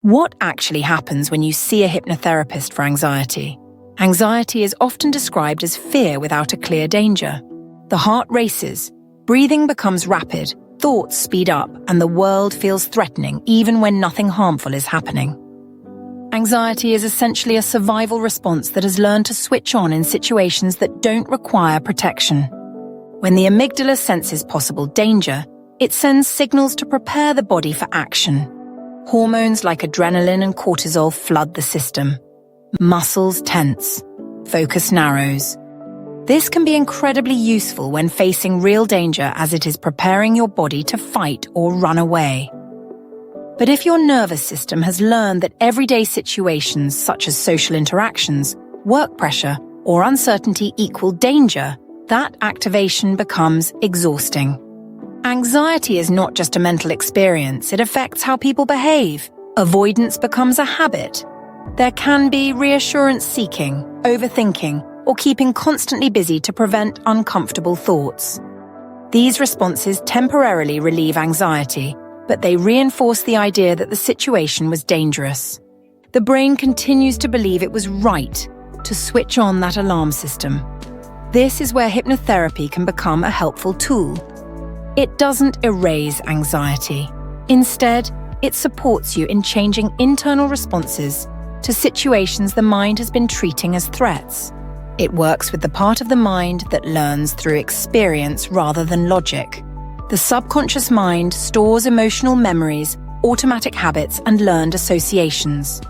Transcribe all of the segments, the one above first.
What actually happens when you see a hypnotherapist for anxiety? Anxiety is often described as fear without a clear danger. The heart races, breathing becomes rapid, thoughts speed up, and the world feels threatening even when nothing harmful is happening. Anxiety is essentially a survival response that has learned to switch on in situations that don't require protection. When the amygdala senses possible danger, it sends signals to prepare the body for action. Hormones like adrenaline and cortisol flood the system. Muscles tense. Focus narrows. This can be incredibly useful when facing real danger, as it is preparing your body to fight or run away. But if your nervous system has learned that everyday situations such as social interactions, work pressure, or uncertainty equal danger, that activation becomes exhausting. Anxiety is not just a mental experience, it affects how people behave. Avoidance becomes a habit. There can be reassurance-seeking, overthinking, or keeping constantly busy to prevent uncomfortable thoughts. These responses temporarily relieve anxiety, but they reinforce the idea that the situation was dangerous. The brain continues to believe it was right to switch on that alarm system. This is where hypnotherapy can become a helpful tool. It doesn't erase anxiety. Instead, it supports you in changing internal responses to situations the mind has been treating as threats. It works with the part of the mind that learns through experience rather than logic. The subconscious mind stores emotional memories, automatic habits, and learned associations.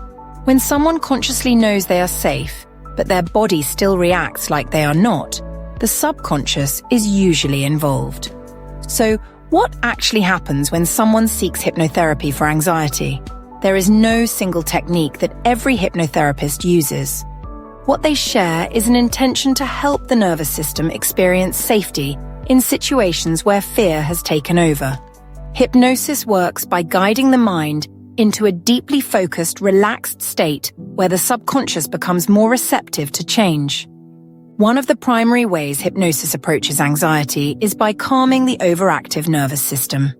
When someone consciously knows they are safe, but their body still reacts like they are not, the subconscious is usually involved. So, what actually happens when someone seeks hypnotherapy for anxiety? There is no single technique that every hypnotherapist uses. What they share is an intention to help the nervous system experience safety in situations where fear has taken over. Hypnosis works by guiding the mind into a deeply focused, relaxed state where the subconscious becomes more receptive to change. One of the primary ways hypnosis approaches anxiety is by calming the overactive nervous system.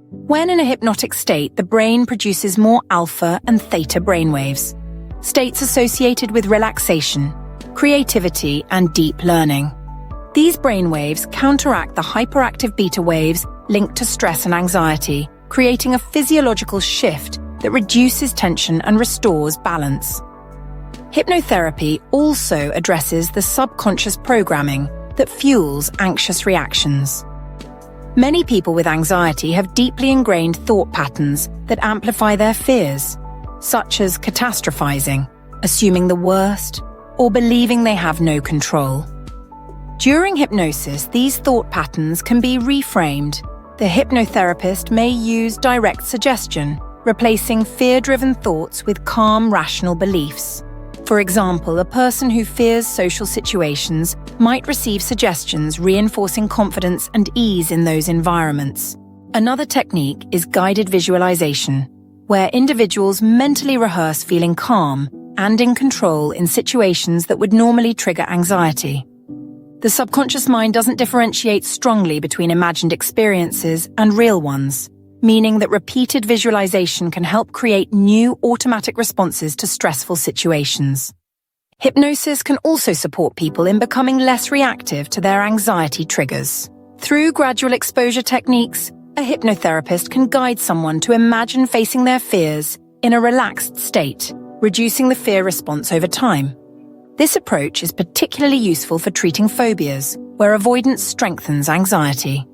When in a hypnotic state, the brain produces more alpha and theta brainwaves, states associated with relaxation, creativity, and deep learning. These brainwaves counteract the hyperactive beta waves linked to stress and anxiety, creating a physiological shift that reduces tension and restores balance. Hypnotherapy also addresses the subconscious programming that fuels anxious reactions. Many people with anxiety have deeply ingrained thought patterns that amplify their fears, such as catastrophizing, assuming the worst, or believing they have no control. During hypnosis, these thought patterns can be reframed. The hypnotherapist may use direct suggestion, replacing fear-driven thoughts with calm, rational beliefs. For example, a person who fears social situations might receive suggestions reinforcing confidence and ease in those environments. Another technique is guided visualization, where individuals mentally rehearse feeling calm and in control in situations that would normally trigger anxiety. The subconscious mind doesn't differentiate strongly between imagined experiences and real ones, meaning that repeated visualization can help create new automatic responses to stressful situations. Hypnosis can also support people in becoming less reactive to their anxiety triggers. Through gradual exposure techniques, a hypnotherapist can guide someone to imagine facing their fears in a relaxed state, reducing the fear response over time. This approach is particularly useful for treating phobias, where avoidance strengthens anxiety.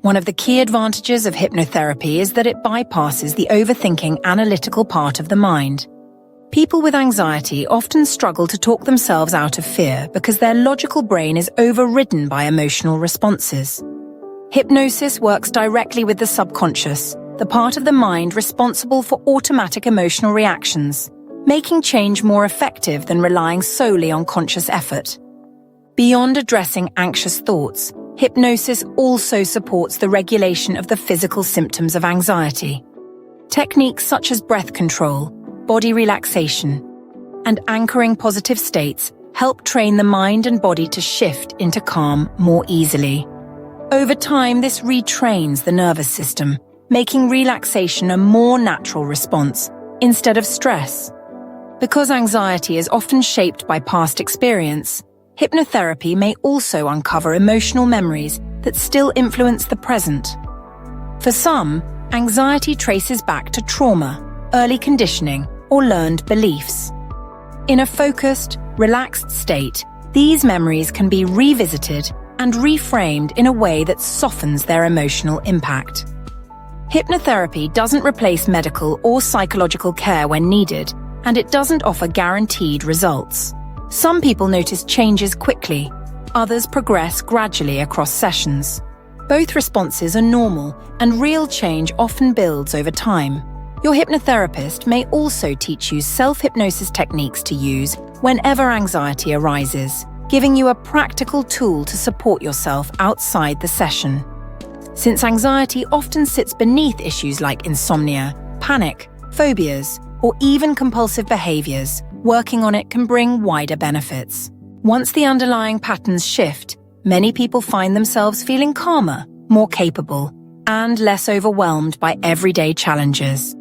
One of the key advantages of hypnotherapy is that it bypasses the overthinking analytical part of the mind. People with anxiety often struggle to talk themselves out of fear because their logical brain is overridden by emotional responses. Hypnosis works directly with the subconscious, the part of the mind responsible for automatic emotional reactions, making change more effective than relying solely on conscious effort. Beyond addressing anxious thoughts, hypnosis also supports the regulation of the physical symptoms of anxiety. Techniques such as breath control, body relaxation, and anchoring positive states help train the mind and body to shift into calm more easily. Over time, this retrains the nervous system, making relaxation a more natural response instead of stress. Because anxiety is often shaped by past experience, hypnotherapy may also uncover emotional memories that still influence the present. For some, anxiety traces back to trauma, early conditioning, or learned beliefs. In a focused, relaxed state, these memories can be revisited and reframed in a way that softens their emotional impact. Hypnotherapy doesn't replace medical or psychological care when needed, and it doesn't offer guaranteed results. Some people notice changes quickly, others progress gradually across sessions. Both responses are normal, and real change often builds over time. Your hypnotherapist may also teach you self-hypnosis techniques to use whenever anxiety arises, giving you a practical tool to support yourself outside the session. Since anxiety often sits beneath issues like insomnia, panic, phobias, or even compulsive behaviors, working on it can bring wider benefits. Once the underlying patterns shift, many people find themselves feeling calmer, more capable, and less overwhelmed by everyday challenges.